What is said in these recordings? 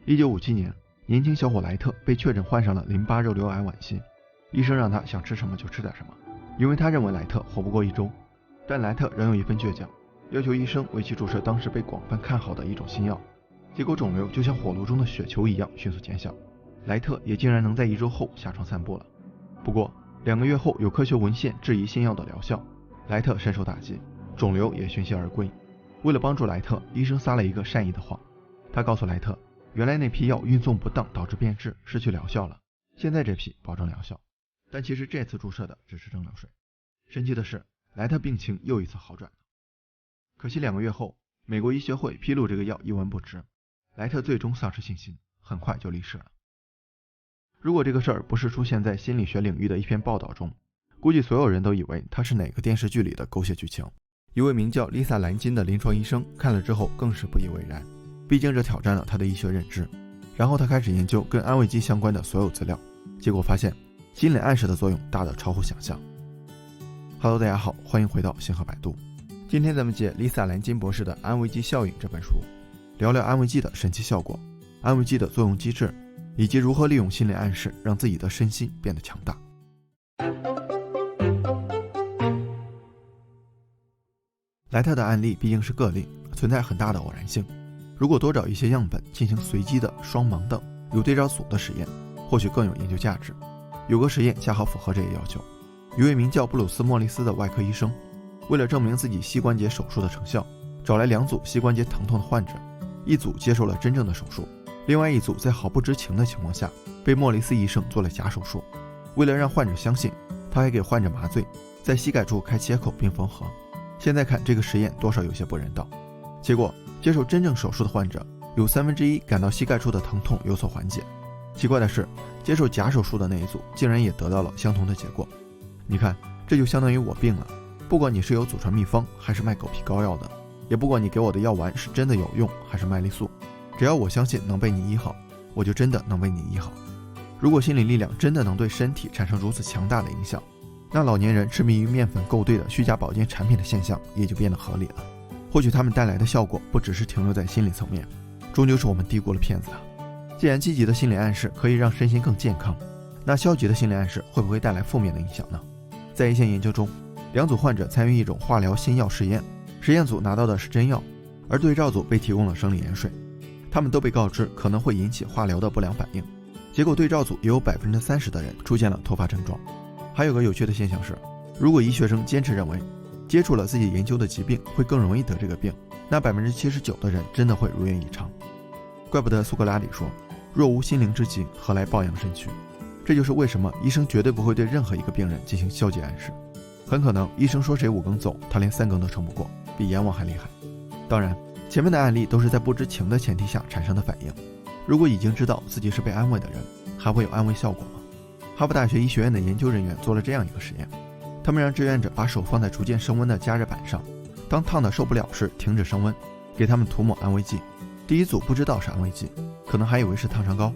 1957年，年轻小伙莱特被确诊患上了淋巴肉瘤癌晚期，医生让他想吃什么就吃点什么，因为他认为莱特活不过1周。但莱特仍有一份倔强，要求医生为其注射当时被广泛看好的一种新药。结果肿瘤就像火炉中的雪球一样迅速减小，莱特也竟然能在1周后下床散步了。不过2个月后，有科学文献质疑新药的疗效，莱特深受打击，肿瘤也循线而归。为了帮助莱特，医生撒了一个善意的谎，他告诉莱特，原来那批药运送不当导致变质，失去疗效了，现在这批保证疗效。但其实这次注射的只是蒸馏水。神奇的是，莱特病情又一次好转了。可惜2个月后，美国医学会披露这个药一文不值，莱特最终丧失信心，很快就离世了。如果这个事儿不是出现在心理学领域的一篇报道中，估计所有人都以为它是哪个电视剧里的狗血剧情。一位名叫丽萨·兰金的临床医生看了之后更是不以为然，毕竟这挑战了他的医学认知。然后他开始研究跟安慰剂相关的所有资料，结果发现心理暗示的作用大得超乎想象。Hello， 大家好，欢迎回到星河百度。今天咱们解丽萨·兰金博士的《安慰剂效应》这本书，聊聊安慰剂的神奇效果、安慰剂的作用机制，以及如何利用心理暗示让自己的身心变得强大。莱特的案例毕竟是个例，存在很大的偶然性。如果多找一些样本进行随机的双盲的有对照组的实验，或许更有研究价值。有个实验恰好符合这一要求。一位名叫布鲁斯·莫里斯的外科医生，为了证明自己膝关节手术的成效，找来2组膝关节疼痛的患者，一组接受了真正的手术，另外一组在毫不知情的情况下被莫里斯医生做了假手术。为了让患者相信，他还给患者麻醉，在膝盖处开切口并缝合。现在看这个实验多少有些不人道。结果接受真正手术的患者有1/3感到膝盖处的疼痛有所缓解。奇怪的是，接受假手术的那一组竟然也得到了相同的结果。你看，这就相当于我病了，不管你是有祖传秘方还是卖狗皮膏药的，也不管你给我的药丸是真的有用还是麦丽素，只要我相信能被你医好，我就真的能被你医好。如果心理力量真的能对身体产生如此强大的影响，那老年人痴迷于面粉购兑的虚假保健产品的现象也就变得合理了。或许他们带来的效果不只是停留在心理层面，终究是我们低估了骗子啊。既然积极的心理暗示可以让身心更健康，那消极的心理暗示会不会带来负面的影响呢？在一项研究中，2组患者参与一种化疗新药实验，实验组拿到的是真药，而对照组被提供了生理盐水。他们都被告知可能会引起化疗的不良反应，结果对照组也有 30% 的人出现了脱发症状。还有个有趣的现象是，如果医学生坚持认为接触了自己研究的疾病会更容易得这个病，那 79% 的人真的会如愿以偿。怪不得苏格拉底说，若无心灵之疾，何来抱养身躯。这就是为什么医生绝对不会对任何一个病人进行消极暗示。很可能医生说谁5更走，他连3更都撑不过，比阎王还厉害。当然，前面的案例都是在不知情的前提下产生的反应。如果已经知道自己是被安慰的人，还会有安慰效果吗？哈佛大学医学院的研究人员做了这样一个实验，他们让志愿者把手放在逐渐升温的加热板上，当烫得受不了时停止升温，给他们涂抹安慰剂。第一组不知道是安慰剂，可能还以为是烫伤膏。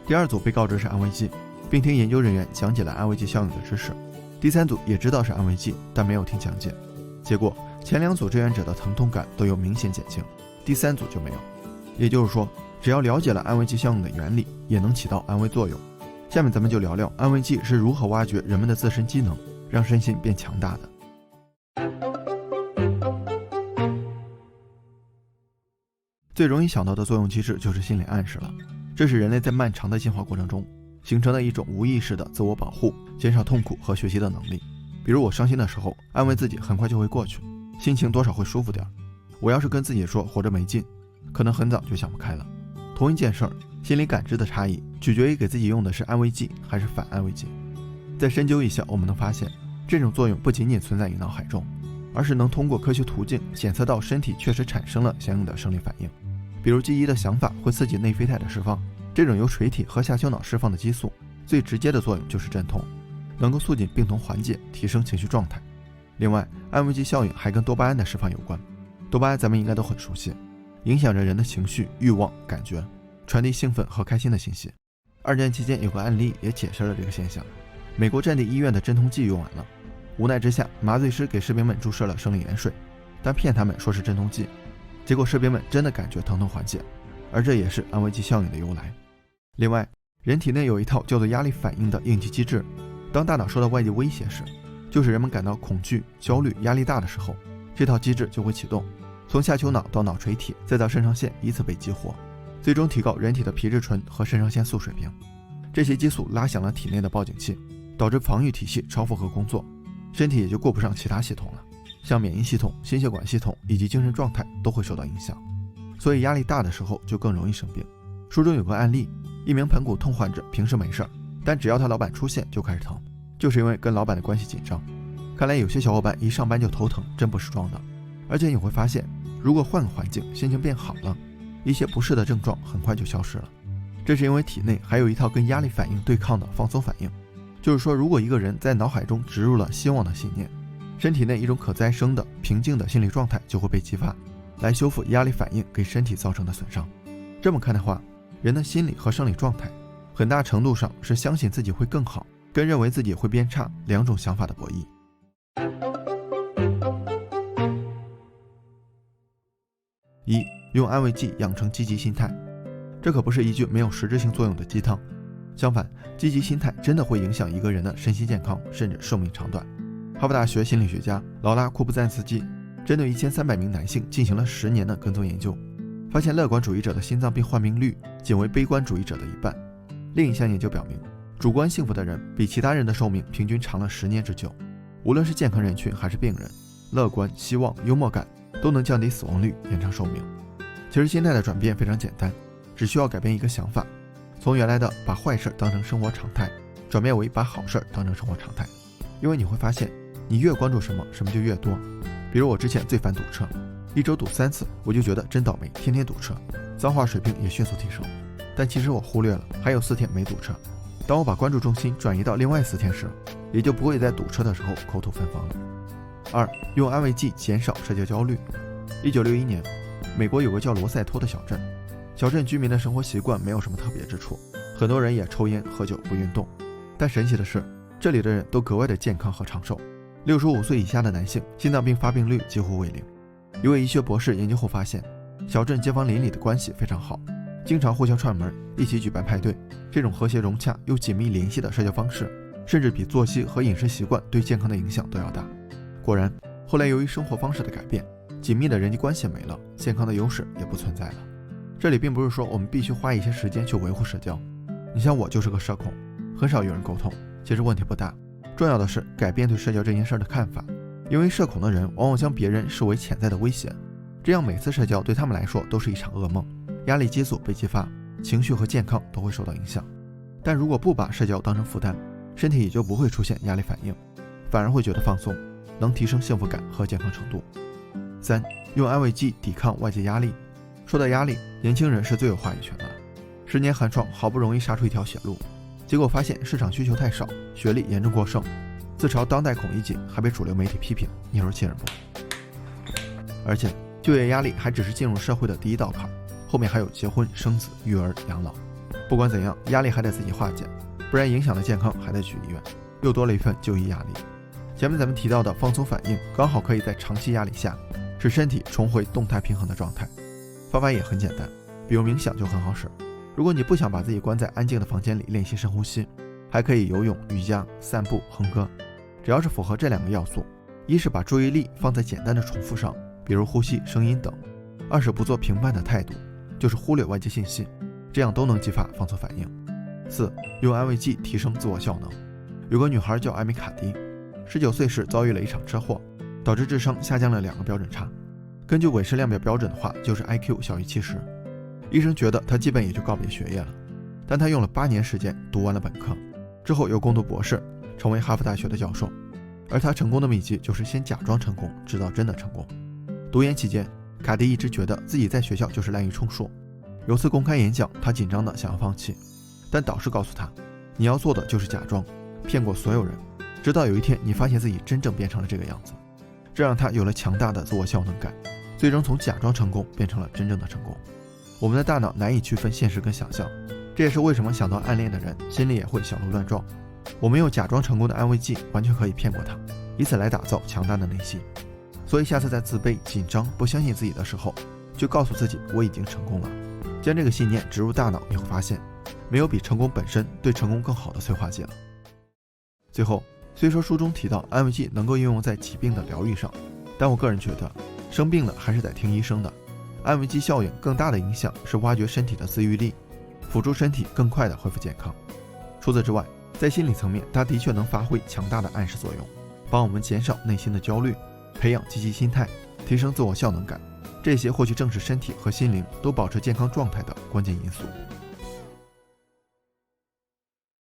第2组被告知是安慰剂，并听研究人员讲解了安慰剂效应的知识。第3组也知道是安慰剂，但没有听讲解。结果前2组志愿者的疼痛感都有明显减轻，第3组就没有。也就是说，只要了解了安慰剂效应的原理，也能起到安慰作用。下面咱们就聊聊安慰剂是如何挖掘人们的自身机能，让身心变强大的。最容易想到的作用机制就是心理暗示了，这是人类在漫长的进化过程中形成的一种无意识的自我保护、减少痛苦和学习的能力。比如我伤心的时候，安慰自己很快就会过去，心情多少会舒服点。我要是跟自己说活着没劲，可能很早就想不开了。同一件事儿，心理感知的差异取决于给自己用的是安慰剂还是反安慰剂。再深究一下，我们能发现这种作用不仅仅存在于脑海中，而是能通过科学途径检测到身体确实产生了相应的生理反应。比如记忆的想法会刺激内啡肽的释放，这种由垂体和下丘脑释放的激素最直接的作用就是镇痛，能够促进病痛缓解，提升情绪状态。另外，安慰剂效应还跟多巴胺的释放有关。多巴胺咱们应该都很熟悉，影响着人的情绪、欲望、感觉，传递兴奋和开心的信息。2战期间有个案例也解释了这个现象。美国战地医院的镇痛剂用完了，无奈之下，麻醉师给士兵们注射了生理盐水，但骗他们说是镇痛剂。结果士兵们真的感觉疼痛缓解，而这也是安慰剂效应的由来。另外，人体内有一套叫做压力反应的应激机制，当大脑受到外界威胁时，就是人们感到恐惧、焦虑、压力大的时候，这套机制就会启动，从下丘脑到脑垂体再到肾上腺依次被激活，最终提高人体的皮质醇和肾上腺素水平。这些激素拉响了体内的报警器，导致防御体系超负荷工作，身体也就顾不上其他系统了，像免疫系统、心血管系统以及精神状态都会受到影响。所以压力大的时候就更容易生病。书中有个案例，一名盆骨痛患者平时没事，但只要他老板出现就开始疼，就是因为跟老板的关系紧张。看来有些小伙伴一上班就头疼，真不是装的。而且你会发现，如果换个环境，心情变好了，一些不适的症状很快就消失了。这是因为体内还有一套跟压力反应对抗的放松反应，就是说，如果一个人在脑海中植入了希望的信念，身体内一种可再生的平静的心理状态就会被激发，来修复压力反应给身体造成的损伤。这么看的话，人的心理和生理状态很大程度上是相信自己会更好跟认为自己会变差两种想法的博弈。一、用安慰剂养成积极心态。这可不是一句没有实质性作用的鸡汤，相反，积极心态真的会影响一个人的身心健康，甚至寿命长短。哈佛大学心理学家劳拉·库布赞斯基针对1300名男性进行了10年的跟踪研究，发现乐观主义者的心脏病患病率仅为悲观主义者的一半。另一项研究表明，主观幸福的人比其他人的寿命平均长了10年之久。无论是健康人群还是病人，乐观、希望、幽默感都能降低死亡率，延长寿命。其实心态的转变非常简单，只需要改变一个想法，从原来的把坏事当成生活常态，转变为把好事当成生活常态。因为你会发现，你越关注什么，什么就越多。比如我之前最烦堵车，一周堵3次，我就觉得真倒霉，天天堵车，脏话水平也迅速提升。但其实我忽略了还有4天没堵车。当我把关注重心转移到另外4天时，也就不会在堵车的时候口吐芬芳了。2. 用安慰剂减少社交焦虑。1961年，美国有个叫罗塞托的小镇，小镇居民的生活习惯没有什么特别之处，很多人也抽烟喝酒不运动，但神奇的是，这里的人都格外的健康和长寿。65岁以下的男性心脏病发病率几乎为零。一位医学博士研究后发现，小镇街坊邻里的关系非常好，经常互相串门，一起举办派对。这种和谐融洽又紧密联系的社交方式，甚至比作息和饮食习惯对健康的影响都要大。果然，后来由于生活方式的改变，紧密的人际关系没了，健康的优势也不存在了。这里并不是说我们必须花一些时间去维护社交，你像我就是个社恐，很少与人沟通，其实问题不大。重要的是改变对社交这件事的看法，因为社恐的人往往将别人视为潜在的威胁，这样每次社交对他们来说都是一场噩梦，压力激素被激发，情绪和健康都会受到影响。但如果不把社交当成负担，身体也就不会出现压力反应，反而会觉得放松，能提升幸福感和健康程度。3. 用安慰剂抵抗外界压力。说到压力，年轻人是最有话语权的了。10年寒窗好不容易杀出一条血路，结果发现市场需求太少，学历严重过剩，自嘲当代孔乙己，还被主流媒体批评，你说气人不？而且就业压力还只是进入社会的第一道坎，后面还有结婚、生子、育儿、养老。不管怎样，压力还得自己化解，不然影响了健康还得去医院，又多了一份就医压力。前面咱们提到的放松反应，刚好可以在长期压力下使身体重回动态平衡的状态。方法也很简单，比如冥想就很好使。如果你不想把自己关在安静的房间里练习深呼吸，还可以游泳、瑜伽、散步、哼歌。只要是符合这2个要素，一是把注意力放在简单的重复上，比如呼吸、声音等；二是不做评判的态度，就是忽略外界信息，这样都能激发放松反应。4. 用安慰剂提升自我效能。有个女孩叫艾米卡迪，19岁时遭遇了一场车祸，导致智商下降了2个标准差。根据韦氏量表标准的话，就是 IQ 小于70。医生觉得她基本也就告别学业了，但她用了8年时间读完了本科，之后又攻读博士，成为哈佛大学的教授。而她成功的秘籍就是先假装成功，直到真的成功。读研期间，卡迪一直觉得自己在学校就是滥竽充数。有次公开演讲，她紧张的想要放弃，但导师告诉她，你要做的就是假装，骗过所有人，直到有一天你发现自己真正变成了这个样子。这让她有了强大的自我效能感，最终从假装成功变成了真正的成功。我们的大脑难以区分现实跟想象，这也是为什么想到暗恋的人心里也会小鹿乱撞。我们用假装成功的安慰剂完全可以骗过他，以此来打造强大的内心。所以下次在自卑、紧张、不相信自己的时候，就告诉自己我已经成功了，将这个信念植入大脑，你会发现，没有比成功本身对成功更好的催化剂了。最后，虽说书中提到安慰剂能够应用在疾病的疗愈上，但我个人觉得，生病了还是得听医生的。安慰剂效应更大的影响是挖掘身体的自愈力，辅助身体更快地恢复健康。除此之外，在心理层面，它的确能发挥强大的暗示作用，帮我们减少内心的焦虑，培养积极心态，提升自我效能感。这些或许正是身体和心灵都保持健康状态的关键因素。